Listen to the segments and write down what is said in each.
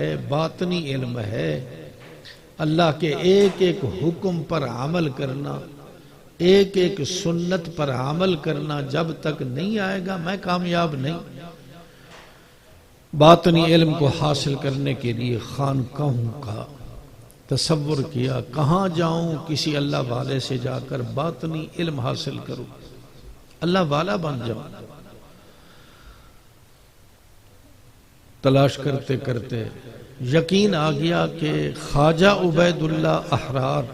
ہے، باطنی علم ہے۔ اللہ کے ایک ایک حکم پر عمل کرنا، ایک ایک سنت پر عمل کرنا جب تک نہیں آئے گا میں کامیاب نہیں۔ باطنی علم کو حاصل کرنے کے لیے خانقاہوں کا تصور کیا، کہاں جاؤں؟ کسی اللہ والے سے جا کر باطنی علم حاصل کروں، اللہ والا بن جاؤں۔ تلاش کرتے کرتے یقین آ گیا کہ خواجہ عبید اللہ احرار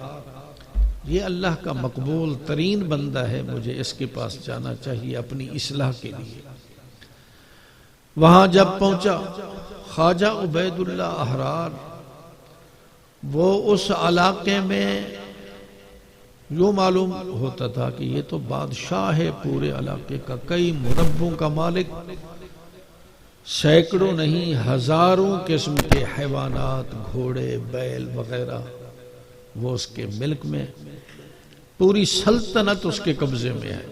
یہ اللہ کا مقبول ترین بندہ ہے، مجھے اس کے پاس جانا چاہیے اپنی اصلاح کے لیے۔ وہاں جب پہنچا خواجہ عبید اللہ احرار، وہ اس علاقے میں یوں معلوم ہوتا تھا کہ یہ تو بادشاہ ہے پورے علاقے کا، کئی مربوں کا مالک، سینکڑوں نہیں ہزاروں قسم کے حیوانات، گھوڑے، بیل وغیرہ وہ اس کے ملک میں، پوری سلطنت اس کے قبضے میں ہے۔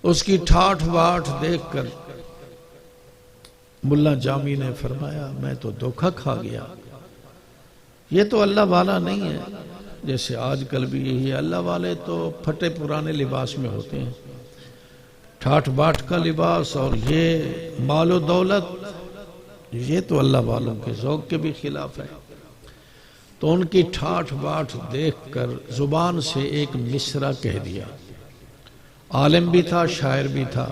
اس کی ٹھاٹھ واٹھ دیکھ کر ملا جامی نے فرمایا میں تو دھوکہ کھا گیا، یہ تو اللہ والا نہیں ہے۔ جیسے آج کل بھی یہی ہے، اللہ والے تو پھٹے پرانے لباس میں ہوتے ہیں، ٹھاٹھ باٹھ کا لباس، اور یہ مال و دولت، یہ تو اللہ والوں کے ذوق کے بھی خلاف ہے۔ تو ان کی ٹھاٹھ باٹھ دیکھ کر زبان سے ایک مصرع کہہ دیا، عالم بھی تھا شاعر بھی تھا،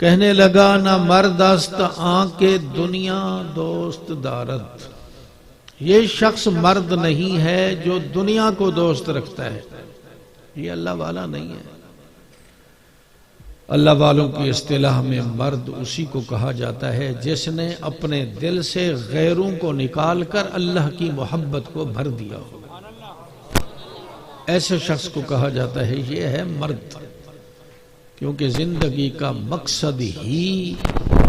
کہنے لگا نہ مرد است آنکھ دنیا دوست دارد، یہ شخص مرد نہیں ہے جو دنیا کو دوست رکھتا ہے، یہ اللہ والا نہیں ہے۔ اللہ والوں کی اصطلاح میں مرد اسی کو کہا جاتا ہے جس نے اپنے دل سے غیروں کو نکال کر اللہ کی محبت کو بھر دیا ہو، ایسے شخص کو کہا جاتا ہے یہ ہے مرد، کیونکہ زندگی کا مقصد ہی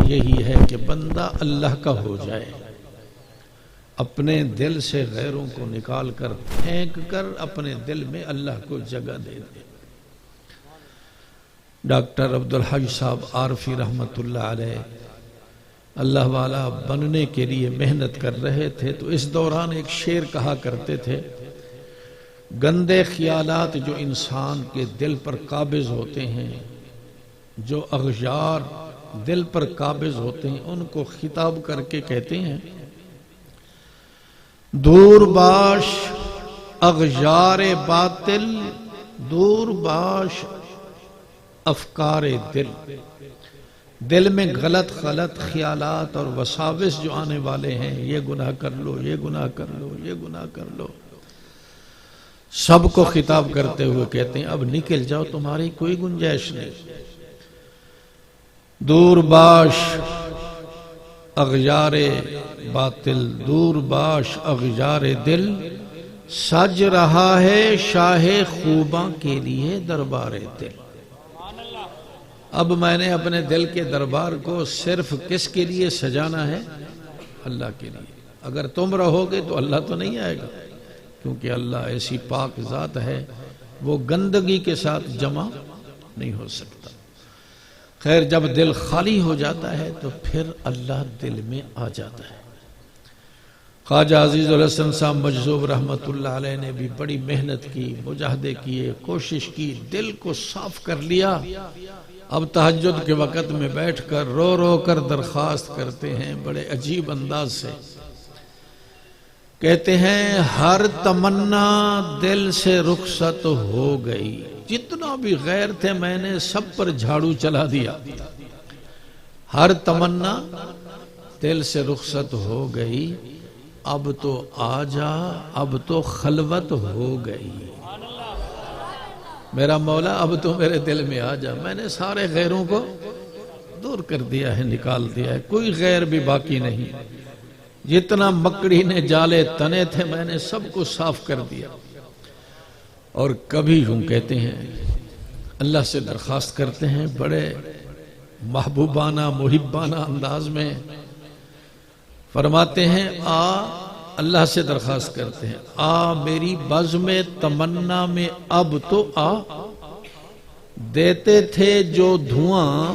یہی ہے کہ بندہ اللہ کا ہو جائے، اپنے دل سے غیروں کو نکال کر پھینک کر اپنے دل میں اللہ کو جگہ دے دے۔ ڈاکٹر عبدالحج صاحب عارفی رحمت اللہ علیہ اللہ والا بننے کے لیے محنت کر رہے تھے، تو اس دوران ایک شعر کہا کرتے تھے، گندے خیالات جو انسان کے دل پر قابض ہوتے ہیں، جو اغیار دل پر قابض ہوتے ہیں، ان کو خطاب کر کے کہتے ہیں دور باش اغیار باطل، دور باش افکار دل، دل میں غلط خیالات اور وساوس جو آنے والے ہیں، یہ گناہ کر لو، یہ گناہ کر لو، یہ گناہ کر لو، سب کو خطاب کرتے ہوئے کہتے ہیں اب نکل جاؤ، تمہاری کوئی گنجائش نہیں۔ دور باش اغیار باطل، دور باش اغیار دل، سج رہا ہے شاہ خوباں کے لیے دربار دل۔ اب میں نے اپنے دل کے دربار کو صرف کس کے لیے سجانا ہے؟ اللہ کے لیے۔ اگر تم رہو گے تو اللہ تو نہیں آئے گا، کیونکہ اللہ ایسی پاک ذات ہے، وہ گندگی کے ساتھ جمع نہیں ہو سکتا۔ خیر، جب دل خالی ہو جاتا ہے تو پھر اللہ دل میں آ جاتا ہے۔ خواجہ عزیز الحسن صاحب مجذوب رحمت اللہ علیہ نے بھی بڑی محنت کی، مجاہدے کیے، کوشش کی، دل کو صاف کر لیا۔ اب تہجد کے وقت میں بیٹھ کر رو رو کر درخواست کرتے ہیں بڑے عجیب انداز سے، کہتے ہیں ہر تمنا دل سے رخصت ہو گئی، جتنا بھی غیر تھے میں نے سب پر جھاڑو چلا دیا، ہر تمنا دل سے رخصت ہو گئی، اب تو آ جا، اب تو خلوت ہو گئی، میرا مولا اب تو میرے دل میں آ جا، میں نے سارے غیروں کو دور کر دیا ہے، نکال دیا ہے، کوئی غیر بھی باقی نہیں، جتنا مکڑی نے جالے تنے تھے میں نے سب کو صاف کر دیا۔ اور کبھی یوں کہتے ہیں، اللہ سے درخواست کرتے ہیں بڑے محبوبانہ محبانہ انداز میں، فرماتے ہیں آ، اللہ سے درخواست کرتے ہیں آ میری بزم تمنا میں اب تو آ، دیتے تھے جو دھواں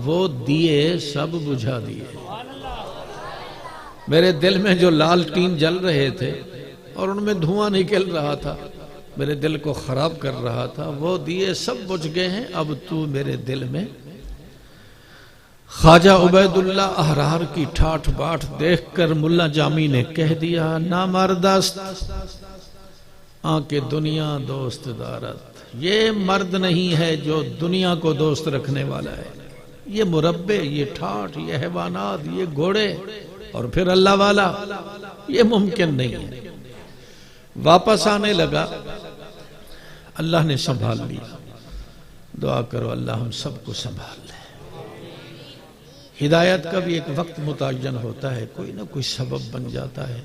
وہ دیے سب بجھا دیے۔ میرے دل میں جو لالٹین جل رہے تھے اور ان میں دھواں نکل رہا تھا، میرے دل کو خراب کر رہا تھا، وہ دیے سب بجھ گئے ہیں، اب تو میرے دل میں۔ خواجہ عبید اللہ احرار کی ٹھاٹھ باٹھ دیکھ کر ملا جامی نے کہہ دیا، نامردست آنکہ دنیا دوست دارت، یہ مرد نہیں ہے جو دنیا کو دوست رکھنے والا ہے، یہ مربے، یہ ٹھاٹھ، یہ حیوانات، یہ گھوڑے اور پھر اللہ والا، یہ ممکن نہیں ہے۔ واپس آنے لگا، اللہ نے سنبھال لیا۔ دعا کرو اللہ ہم سب کو سنبھال لے۔ ہدایت کا بھی ایک وقت متعین ہوتا ہے، کوئی نہ کوئی سبب بن جاتا ہے۔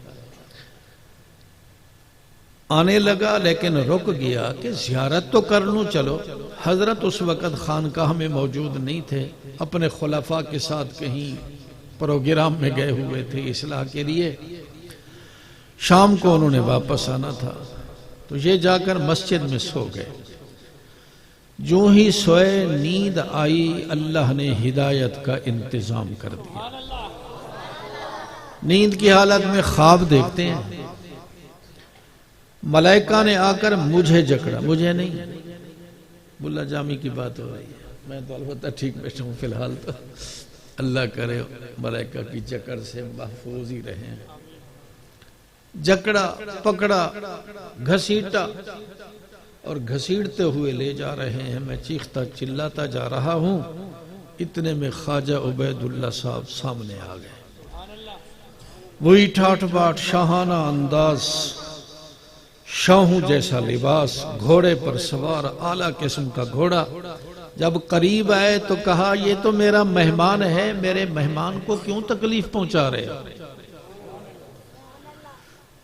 آنے لگا لیکن رک گیا کہ زیارت تو کر لوں چلو۔ حضرت اس وقت خانقاہ میں موجود نہیں تھے، اپنے خلفاء کے ساتھ کہیں پروگرام میں گئے ہوئے تھے اصلاح کے لیے۔ شام کو انہوں نے واپس آنا تھا، تو یہ جا کر مسجد میں سو گئے۔ جو ہی سوئے نیند آئی، اللہ نے ہدایت کا انتظام کر دیا۔ نیند کی حالت میں خواب دیکھتے ہیں، ملائکہ نے آ کر مجھے جکڑا، مجھے نہیں، ملا جامی کی بات ہو رہی ہے، میں تو البتہ ٹھیک بیٹھا ہوں فی الحال، تو اللہ کرے ملائکہ کی جکڑ سے محفوظ ہی رہیں۔ جکڑا، پکڑا، گھسیٹا اور گھسیٹتے ہوئے لے جا رہے ہیں، میں چیختا چلاتا جا رہا ہوں، اتنے میں خواجہ عبید اللہ صاحب سامنے آ گئے۔ وہی ٹھاٹھ باٹھ، شاہانہ انداز، شاہوں جیسا لباس، گھوڑے پر سوار، اعلیٰ قسم کا گھوڑا۔ جب قریب آئے تو کہا یہ تو میرا مہمان ہے، میرے مہمان کو کیوں تکلیف پہنچا رہے؟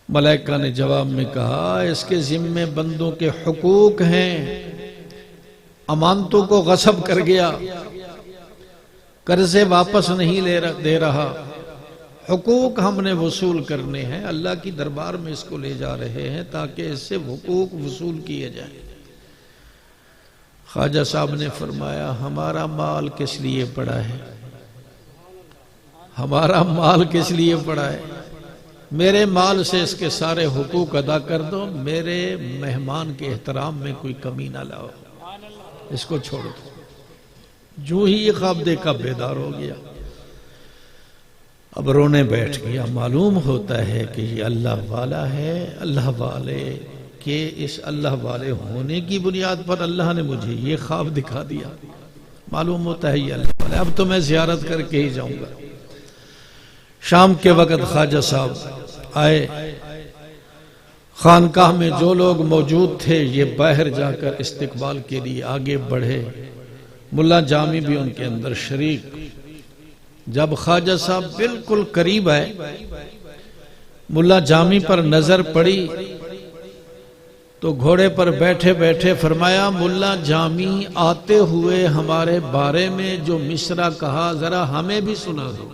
ملائکہ نے جواب میں کہا اس کے ذمے بندوں کے حقوق ہیں، امانتوں کو غصب کر گیا، قرضے واپس نہیں دے رہا، حقوق ہم نے وصول کرنے ہیں، اللہ کی دربار میں اس کو لے جا رہے ہیں تاکہ اس سے حقوق وصول کیے جائیں۔ خواجہ صاحب نے فرمایا ہمارا مال کس لیے پڑا ہے؟ ہمارا مال کس لیے پڑا ہے؟ میرے مال سے اس کے سارے حقوق ادا کر دو، میرے مہمان کے احترام میں کوئی کمی نہ لاؤ، اس کو چھوڑ دو۔ جو ہی یہ خواب دیکھا بیدار ہو گیا، اب رونے بیٹھ گیا۔ معلوم ہوتا ہے کہ یہ اللہ والا ہے، اللہ والے کہ اس اللہ والے ہونے کی بنیاد پر اللہ نے مجھے یہ خواب دکھا دیا، معلوم ہوتا ہے یہ اللہ والا ہے، اب تو میں زیارت کر کے ہی جاؤں گا۔ شام کے وقت خواجہ صاحب آئے، خانقاہ میں جو لوگ موجود تھے یہ باہر جا کر استقبال کے لیے آگے بڑھے، ملا جامی بھی ان کے اندر شریک۔ جب خواجہ صاحب بالکل قریب آئے، ملا جامی پر نظر پڑی تو گھوڑے پر بیٹھے بیٹھے فرمایا ملا جامی آتے ہوئے ہمارے بارے میں جو مصرع کہا ذرا ہمیں بھی سنا دو۔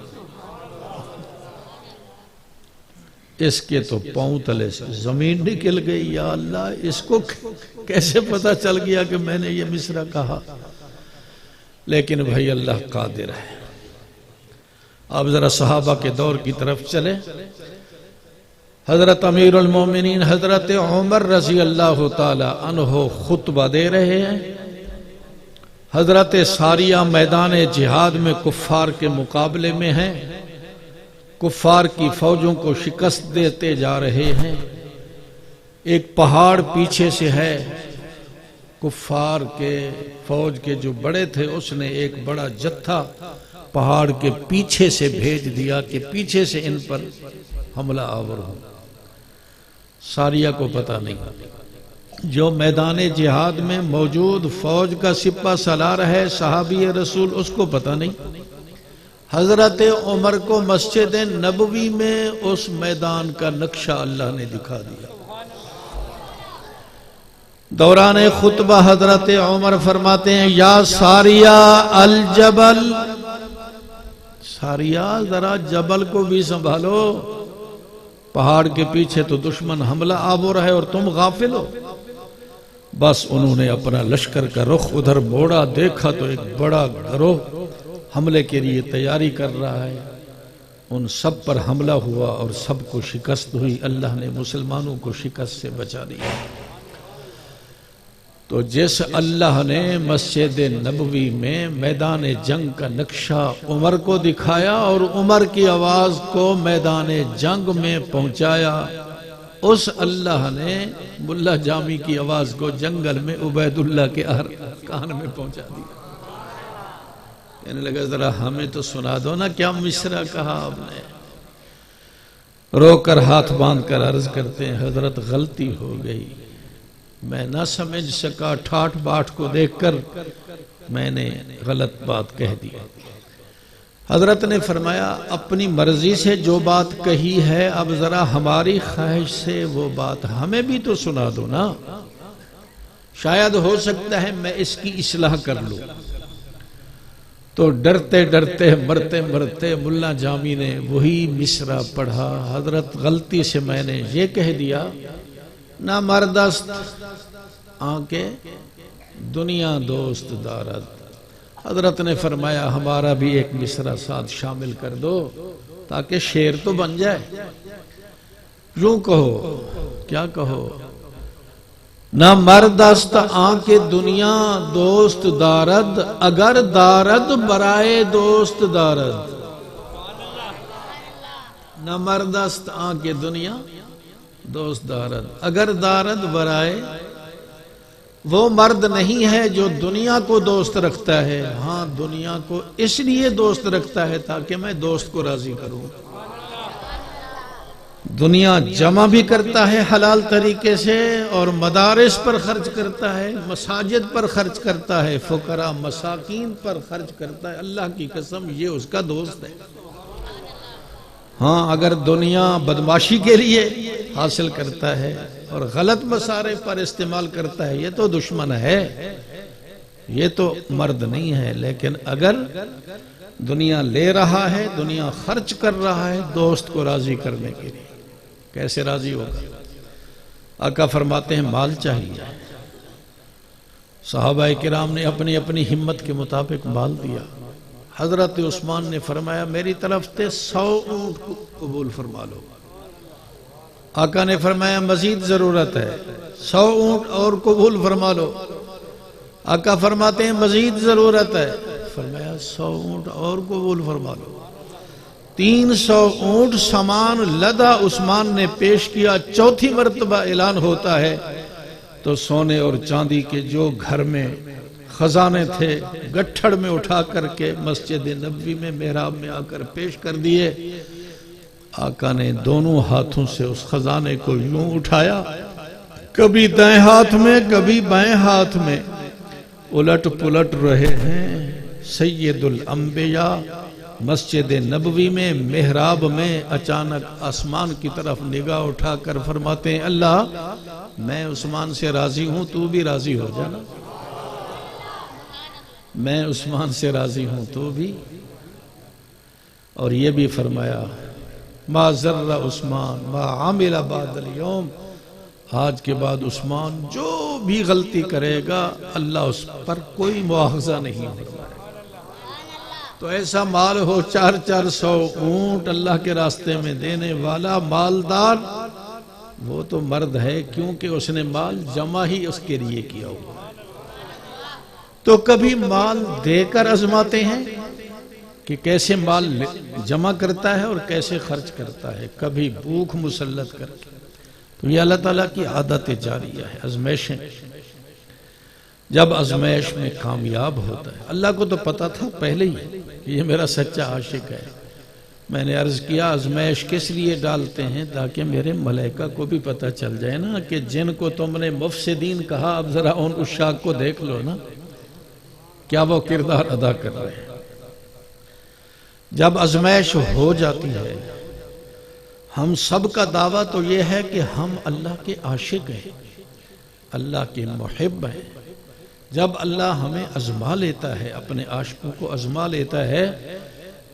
اس کے تو پاؤں تلے سے زمین نکل گئی، یا اللہ اس کو کیسے پتا چل گیا کہ میں نے یہ مصرع کہا؟ لیکن بھائی اللہ قادر ہے۔ آپ ذرا صحابہ کے دور کی طرف چلے۔ حضرت امیر المومنین حضرت عمر رضی اللہ تعالی عنہ خطبہ دے رہے ہیں۔ حضرت ساریہ میدان جہاد میں کفار کے مقابلے میں ہیں، کفار کی فوجوں کو شکست دیتے جا رہے ہیں۔ ایک پہاڑ پیچھے سے ہے، کفار کے فوج کے جو بڑے تھے اس نے ایک بڑا جتھا پہاڑ کے پیچھے سے بھیج دیا کہ پیچھے سے ان پر حملہ آور ہو۔ ساریہ کو پتہ نہیں، جو میدان جہاد میں موجود فوج کا سپہ سالار ہے صحابی رسول، اس کو پتہ نہیں۔ حضرت عمر کو مسجد نبوی میں اس میدان کا نقشہ اللہ نے دکھا دیا۔ دوران خطبہ حضرت عمر فرماتے ہیں یا ساریہ الجبل، ساریہ ذرا جبل کو بھی سنبھالو، پہاڑ کے پیچھے تو دشمن حملہ آور ہے اور تم غافل ہو۔ بس انہوں نے اپنا لشکر کا رخ ادھر موڑا، دیکھا تو ایک بڑا گروہ حملے کے لیے تیاری کر رہا ہے۔ ان سب پر حملہ ہوا اور سب کو شکست ہوئی. اللہ نے مسلمانوں کو شکست سے بچا دیا. تو جس اللہ نے مسجد نبوی میں میدان جنگ کا نقشہ عمر کو دکھایا اور عمر کی آواز کو میدان جنگ میں پہنچایا، اس اللہ نے ملا جامی کی آواز کو جنگل میں عبید اللہ کے کان میں پہنچا دیا. کہنے لگا ذرا ہمیں تو سنا دو نا کیا مصرع کہا آپ نے. رو کر ہاتھ باندھ کر عرض کرتے ہیں حضرت غلطی ہو گئی، میں نہ سمجھ سکا، ٹھاٹ باٹ کو دیکھ کر میں نے غلط بات کہہ دی. حضرت نے فرمایا اپنی مرضی سے جو بات کہی ہے اب ذرا ہماری خواہش سے وہ بات ہمیں بھی تو سنا دو نا، شاید ہو سکتا ہے میں اس کی اصلاح کر لوں. تو ڈرتے ڈرتے مرتے مرتے ملا جامی نے وہی مصرع پڑھا. حضرت غلطی سے میں نے یہ کہہ دیا نہ مردست آنکھیں دنیا دوست دارد. حضرت نے فرمایا ہمارا بھی ایک مصرع ساتھ شامل کر دو تاکہ شعر تو بن جائے. یوں کہو، کیا کہو؟ نہ مردست آنکھ دنیا دوست دارد اگر دارد برائے دوست دارد. نہ مردست آنکھ دنیا دوست دارد اگر دارد برائے. وہ مرد نہیں ہے جو دنیا کو دوست رکھتا ہے، ہاں دنیا کو اس لیے دوست رکھتا ہے تاکہ میں دوست کو راضی کروں. دنیا جمع بھی کرتا ہے حلال طریقے سے اور مدارس پر خرچ کرتا ہے، مساجد پر خرچ کرتا ہے، فقراء مساکین پر خرچ کرتا ہے. اللہ کی قسم یہ اس کا دوست ہے. ہاں اگر دنیا بدماشی کے لیے حاصل کرتا ہے اور غلط مسارے پر استعمال کرتا ہے یہ تو دشمن ہے، یہ تو مرد نہیں ہے. لیکن اگر دنیا لے رہا ہے، دنیا خرچ کر رہا ہے دوست کو راضی کرنے کے لیے، کیسے راضی ہوگا؟ آقا فرماتے ہیں مال چاہیے. صحابہ کرام نے اپنی اپنی ہمت کے مطابق مال دیا. حضرت عثمان نے فرمایا میری طرف سے 100 اونٹ قبول فرما لو. آقا نے فرمایا مزید ضرورت ہے، 100 اونٹ اور قبول فرما لو. آقا فرماتے ہیں مزید ضرورت ہے، فرمایا 100 اونٹ اور قبول فرما لو. 300 اونٹ سامان لدا عثمان نے پیش کیا. چوتھی مرتبہ اعلان ہوتا ہے تو سونے اور چاندی کے جو گھر میں خزانے تھے گٹھڑ میں اٹھا کر کے مسجد نبوی میں محراب میں آ کر پیش کر دیے. آقا نے دونوں ہاتھوں سے اس خزانے کو یوں اٹھایا، کبھی دائیں ہاتھ میں کبھی بائیں ہاتھ میں الٹ پلٹ رہے ہیں. سید الانبیاء مسجد نبوی میں محراب میں اچانک آسمان کی طرف نگاہ اٹھا کر فرماتے ہیں اللہ میں عثمان سے راضی ہوں تو بھی راضی ہو جانا. میں عثمان سے راضی ہوں تو بھی. اور یہ بھی فرمایا ما ذر عثمان ما عامل بعد اليوم، آج کے بعد عثمان جو بھی غلطی کرے گا اللہ اس پر کوئی مواخذہ نہیں ہوگا. تو ایسا مال ہو 400 اونٹ اللہ کے راستے میں دینے والا مالدار، وہ تو مرد ہے کیونکہ اس نے مال جمع ہی اس کے لیے کیا ہوا. تو کبھی مال دے کر آزماتے ہیں کہ کیسے مال جمع کرتا ہے اور کیسے خرچ کرتا ہے، کبھی بھوک مسلط کر کے. تو یہ اللہ تعالیٰ کی عادت جاریہ ہے. آزمائشیں جب آزمائش میں کامیاب ہوتا ہے، اللہ کو تو پتا تھا پہلے ہی کہ یہ میرا سچا عاشق ہے. میں نے عرض کیا آزمائش کس لیے ڈالتے ہیں تاکہ میرے ملائکہ کو بھی پتا چل جائے نا کہ جن کو تم نے مفسدین کہا اب ذرا ان عشاق کو دیکھ لو نا کیا وہ کردار ادا کر رہے ہیں. جب آزمائش ہو جاتی ہے ہم سب کا دعویٰ تو یہ ہے کہ ہم اللہ کے عاشق ہیں، اللہ کے محب ہیں. جب اللہ ہمیں آزما لیتا ہے، اپنے عاشقوں کو آزما لیتا ہے،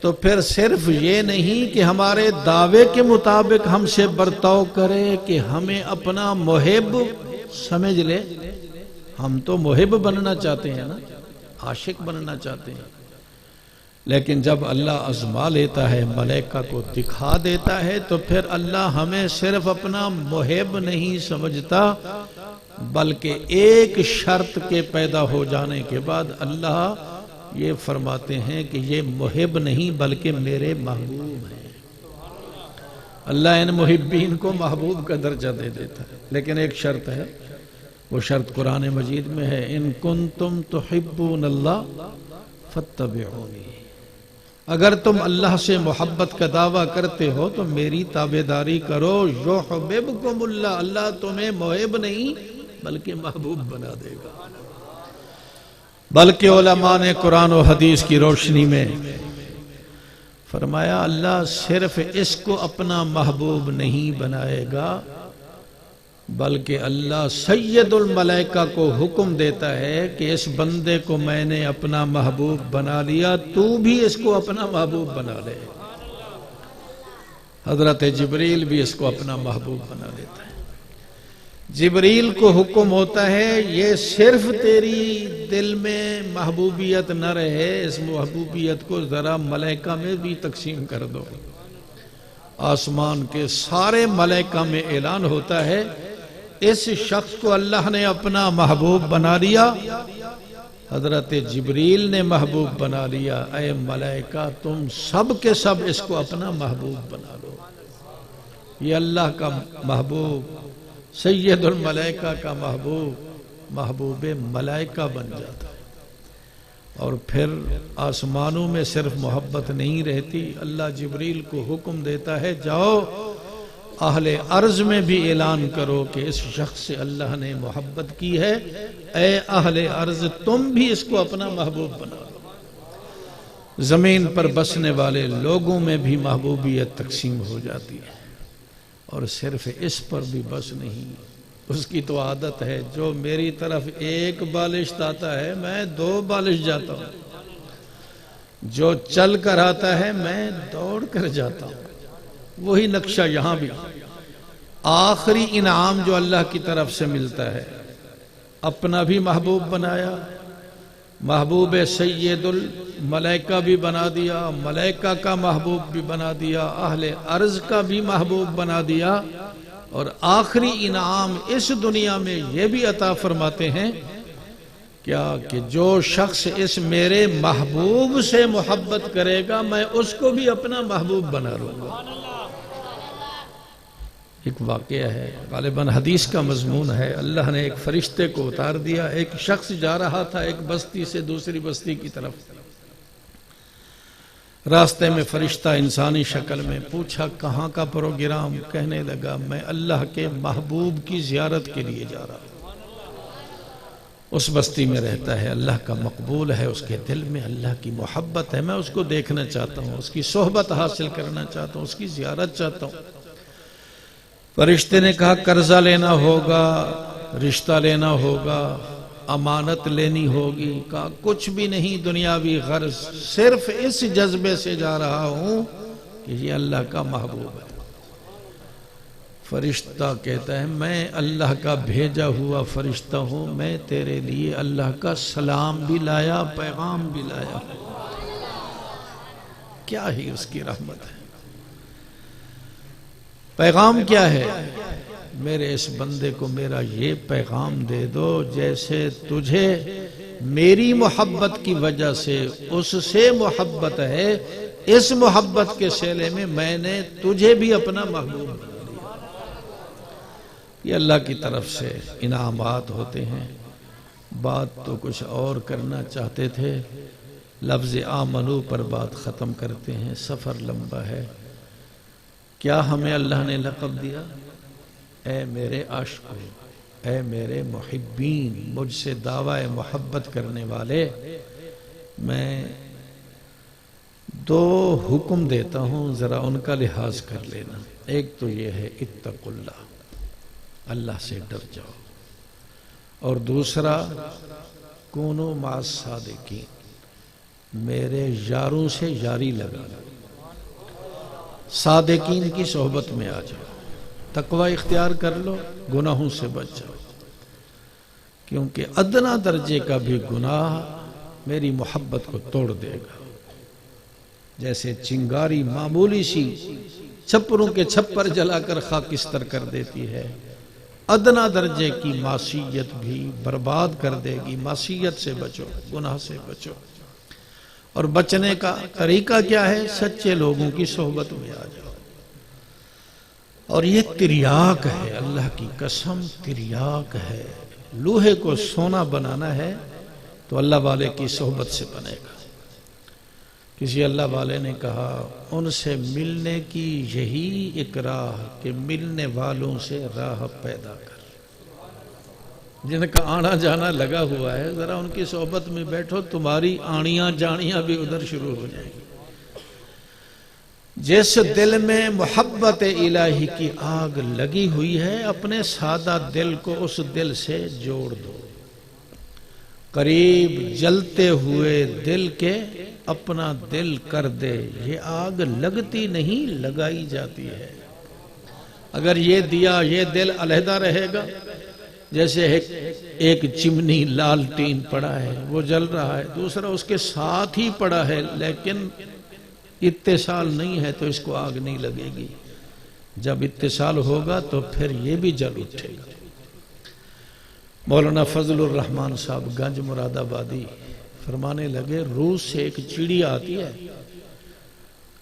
تو پھر صرف یہ نہیں کہ ہمارے دعوے کے مطابق ہم سے برتاؤ کرے کہ ہمیں اپنا محب سمجھ لے. ہم تو محب بننا چاہتے ہیں نا، عاشق بننا چاہتے ہیں. لیکن جب اللہ آزما لیتا ہے، ملائکہ کو دکھا دیتا ہے، تو پھر اللہ ہمیں صرف اپنا محب نہیں سمجھتا، بلکہ ایک شرط کے پیدا ہو جانے کے بعد اللہ یہ فرماتے ہیں کہ یہ محب نہیں بلکہ میرے محبوب ہیں۔ اللہ ان محبین کو محبوب کا درجہ دے دیتا ہے، لیکن ایک شرط ہے، وہ شرط قرآن مجید میں ہے، ان کنتم تحبون اللہ فاتبعونی، اگر تم اللہ سے محبت کا دعویٰ کرتے ہو تو میری تابعداری کرو، یحببکم اللہ، اللہ تمہیں محب نہیں بلکہ محبوب بنا دے گا۔ بلکہ علماء نے قرآن و حدیث کی روشنی میں فرمایا اللہ صرف اس کو اپنا محبوب نہیں بنائے گا، بلکہ اللہ سید الملائکہ کو حکم دیتا ہے کہ اس بندے کو میں نے اپنا محبوب بنا لیا، تو بھی اس کو اپنا محبوب بنا لے۔ حضرت جبریل بھی اس کو اپنا محبوب بنا لیتا ہے۔ جبریل کو حکم ہوتا ہے یہ صرف تیری دل میں محبوبیت نہ رہے، اس محبوبیت کو ذرا ملائکہ میں بھی تقسیم کر دو۔ آسمان کے سارے ملائکہ میں اعلان ہوتا ہے اس شخص کو اللہ نے اپنا محبوب بنا لیا، حضرت جبریل نے محبوب بنا لیا، اے ملائکہ تم سب کے سب اس کو اپنا محبوب بنا لو۔ یہ اللہ کا محبوب، سید الملائکہ کا محبوب، محبوب ملائکہ بن جاتا ہے۔ اور پھر آسمانوں میں صرف محبت نہیں رہتی، اللہ جبریل کو حکم دیتا ہے جاؤ اہل ارض میں بھی اعلان کرو کہ اس شخص سے اللہ نے محبت کی ہے، اے اہل ارض تم بھی اس کو اپنا محبوب بنا لو۔ زمین پر بسنے والے لوگوں میں بھی محبوبیت تقسیم ہو جاتی ہے، اور صرف اس پر بھی بس نہیں، اس کی تو عادت ہے جو میری طرف ایک بالشت آتا ہے میں 2 بالش جاتا ہوں، جو چل کر آتا ہے میں دوڑ کر جاتا ہوں۔ وہی نقشہ یہاں بھی، آخری انعام جو اللہ کی طرف سے ملتا ہے، اپنا بھی محبوب بنایا، محبوب سید الملائکہ بھی بنا دیا، ملائکہ کا محبوب بھی بنا دیا، اہل ارض کا بھی محبوب بنا دیا، اور آخری انعام اس دنیا میں یہ بھی عطا فرماتے ہیں کیا کہ جو شخص اس میرے محبوب سے محبت کرے گا میں اس کو بھی اپنا محبوب بنا لوں گا۔ ایک واقعہ ہے، غالباً حدیث کا مضمون ہے، اللہ نے ایک فرشتے کو اتار دیا، ایک شخص جا رہا تھا ایک بستی سے دوسری بستی کی طرف، راستے میں فرشتہ انسانی شکل میں پوچھا کہاں کا پروگرام، کہنے لگا میں اللہ کے محبوب کی زیارت کے لیے جا رہا ہوں۔ اس بستی میں رہتا ہے، اللہ کا مقبول ہے، اس کے دل میں اللہ کی محبت ہے، میں اس کو دیکھنا چاہتا ہوں، اس کی صحبت حاصل کرنا چاہتا ہوں، اس کی زیارت چاہتا ہوں۔ فرشتے نے کہا قرضہ لینا ہوگا، رشتہ لینا ہوگا، امانت لینی ہوگی، کہا کچھ بھی نہیں دنیاوی غرض، صرف اس جذبے سے جا رہا ہوں کہ یہ اللہ کا محبوب ہے۔ فرشتہ کہتا ہے میں اللہ کا بھیجا ہوا فرشتہ ہوں، میں تیرے لیے اللہ کا سلام بھی لایا، پیغام بھی لایا۔ کیا ہی اس کی رحمت ہے۔ پیغام کیا ہے؟ میرے اس بندے کو میرا یہ پیغام دے دو جیسے تجھے میری محبت کی وجہ سے اس سے محبت ہے، اس محبت کے صلے میں میں نے تجھے بھی اپنا محبوب بنا لیا۔ یہ اللہ کی طرف سے انعامات ہوتے ہیں۔ بات تو کچھ اور کرنا چاہتے تھے، لفظ آمنو پر بات ختم کرتے ہیں، سفر لمبا ہے۔ کیا ہمیں اللہ نے لقب دیا؟ اے میرے عاشقو، اے میرے محبین، مجھ سے دعوی محبت کرنے والے، میں 2 حکم دیتا ہوں، ذرا ان کا لحاظ کر لینا۔ ایک تو یہ ہے اتقوا اللہ، اللہ سے ڈر جاؤ، اور دوسرا کونوا مع الصادقین، میرے یاروں سے یاری لگانا، صادقین کی صحبت میں آ جاؤ، تقوی اختیار کر لو، گناہوں سے بچ جاؤ، کیونکہ ادنا درجے کا بھی گناہ میری محبت کو توڑ دے گا۔ جیسے چنگاری معمولی سی چھپروں کے چھپر جلا کر خاکستر کر دیتی ہے، ادنا درجے کی معصیت بھی برباد کر دے گی۔ معصیت سے بچو، گناہ سے بچو، اور بچنے کا طریقہ کیا ہے؟ سچے لوگوں کی صحبت میں آ جاؤ۔ اور یہ تریاک ہے، اللہ کی قسم تریاک ہے۔ لوہے کو سونا بنانا ہے تو اللہ والے کی صحبت سے بنے گا۔ کسی اللہ والے نے کہا ان سے ملنے کی یہی ایک راہ کہ ملنے والوں سے راہ پیدا کر۔ جن کا آنا جانا لگا ہوا ہے ذرا ان کی صحبت میں بیٹھو، تمہاری آنیاں جانیاں بھی ادھر شروع ہو جائیں گی۔ جس دل میں محبت الہی کی آگ لگی ہوئی ہے اپنے سادہ دل کو اس دل سے جوڑ دو۔ قریب جلتے ہوئے دل کے اپنا دل کر دے، یہ آگ لگتی نہیں لگائی جاتی ہے۔ اگر یہ دیا یہ دل علیحدہ رہے گا، جیسے ایک چمنی لالٹین پڑا ہے وہ جل رہا ہے، دوسرا اس کے ساتھ ہی پڑا ہے لیکن اتصال نہیں ہے تو اس کو آگ نہیں لگے گی۔ جب اتصال ہوگا تو پھر یہ بھی جل اٹھے گا۔ مولانا فضل الرحمن صاحب گنج مراد آبادی فرمانے لگے روس سے ایک چڑیا آتی ہے،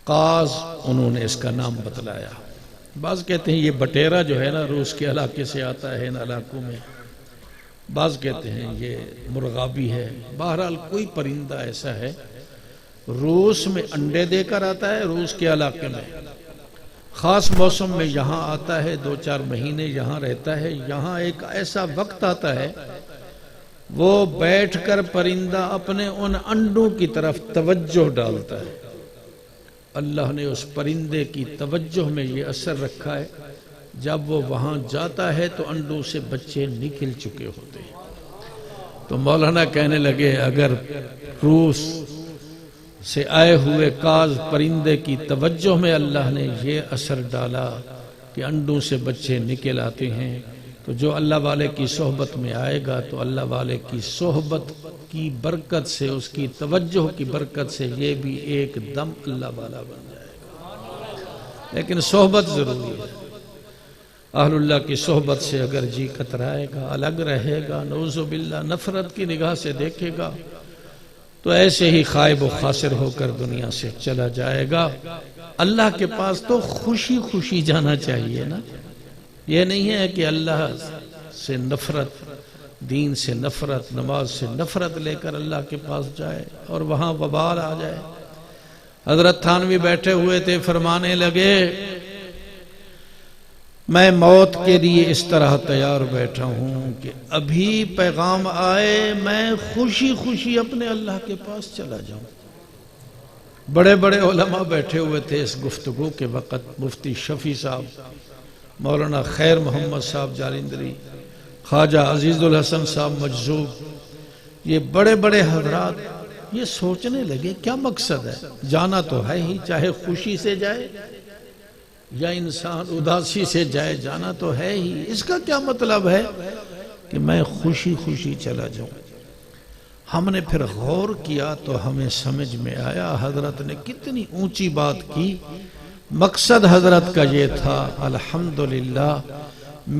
قاز انہوں نے اس کا نام بتلایا۔ بعض کہتے ہیں یہ بٹیرا جو ہے نا روس کے علاقے سے آتا ہے ان علاقوں میں، بعض کہتے ہیں یہ مرغابی ہے، بہرحال کوئی پرندہ ایسا ہے روس میں انڈے دے کر آتا ہے، روس کے علاقے میں خاص موسم میں یہاں آتا ہے، 2-4 مہینے یہاں رہتا ہے۔ یہاں ایک ایسا وقت آتا ہے وہ بیٹھ کر پرندہ اپنے ان انڈوں کی طرف توجہ ڈالتا ہے۔ اللہ نے اس پرندے کی توجہ میں یہ اثر رکھا ہے، جب وہ وہاں جاتا ہے تو انڈوں سے بچے نکل چکے ہوتے ہیں۔ تو مولانا کہنے لگے اگر روس سے آئے ہوئے قاز پرندے کی توجہ میں اللہ نے یہ اثر ڈالا کہ انڈوں سے بچے نکل آتے ہیں، تو جو اللہ والے کی صحبت میں آئے گا تو اللہ والے کی صحبت کی برکت سے، اس کی توجہ کی برکت سے یہ بھی ایک دم اللہ والا بن جائے گا۔ لیکن صحبت ضروری ہے۔ اہل اللہ کی صحبت سے اگر جی کترائے گا، الگ رہے گا، نعوذ باللہ نفرت کی نگاہ سے دیکھے گا تو ایسے ہی خائب و خاسر ہو کر دنیا سے چلا جائے گا۔ اللہ کے پاس تو خوشی خوشی جانا چاہیے نا، یہ نہیں ہے کہ اللہ سے نفرت، دین سے نفرت، نماز سے نفرت لے کر اللہ کے پاس جائے اور وہاں وبال آ جائے۔ حضرت تھانوی بیٹھے ہوئے تھے، فرمانے لگے میں موت کے لیے اس طرح تیار بیٹھا ہوں کہ ابھی پیغام آئے میں خوشی خوشی اپنے اللہ کے پاس چلا جاؤں۔ بڑے بڑے علماء بیٹھے ہوئے تھے اس گفتگو کے وقت، مفتی شفیع صاحب، مولانا خیر محمد صاحب جالندری، خواجہ عزیز الحسن صاحب مجذوب، یہ بڑے بڑے حضرات یہ سوچنے لگے کیا مقصد ہے؟ جانا تو ہے ہی، چاہے خوشی سے جائے یا انسان اداسی سے جائے، جانا تو ہے ہی۔ اس کا کیا مطلب ہے کہ میں خوشی خوشی چلا جاؤں؟ ہم نے پھر غور کیا تو ہمیں سمجھ میں آیا حضرت نے کتنی اونچی بات کی۔ مقصد حضرت کا یہ تھا الحمدللہ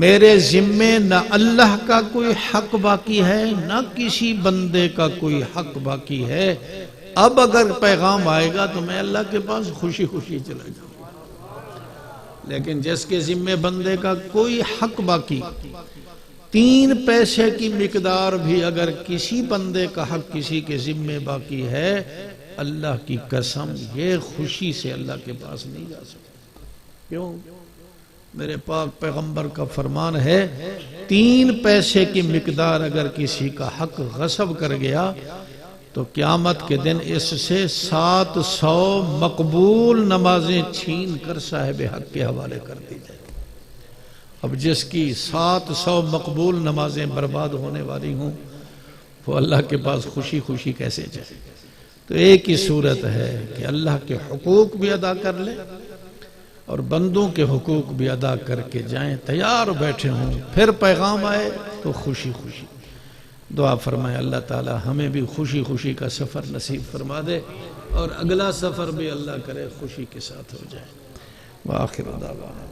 میرے ذمے نہ اللہ کا کوئی حق باقی ہے نہ کسی بندے کا کوئی حق باقی ہے۔ اب اگر پیغام آئے گا تو میں اللہ کے پاس خوشی خوشی چلا جاؤں۔ لیکن جس کے ذمے بندے کا کوئی حق باقی، 3 پیسے کی مقدار بھی اگر کسی بندے کا حق کسی کے ذمے باقی ہے، اللہ کی قسم یہ خوشی سے اللہ کے پاس نہیں جا سکتا۔ کیوں؟ میرے پاک پیغمبر کا فرمان ہے 3 پیسے کی مقدار اگر کسی کا حق غصب کر گیا تو قیامت کے دن اس سے 700 مقبول نمازیں چھین کر صاحب حق کے حوالے کر دی جائے۔ اب جس کی 700 مقبول نمازیں برباد ہونے والی ہوں وہ اللہ کے پاس خوشی خوشی کیسے جائے؟ تو ایک ہی صورت ہے کہ اللہ کے حقوق بھی ادا کر لے اور بندوں کے حقوق بھی ادا کر کے جائیں، تیار بیٹھے ہوں، پھر پیغام آئے تو خوشی خوشی۔ دعا فرمائے اللہ تعالی ہمیں بھی خوشی خوشی کا سفر نصیب فرما دے اور اگلا سفر بھی اللہ کرے خوشی کے ساتھ ہو جائے۔ وآخر دعوانا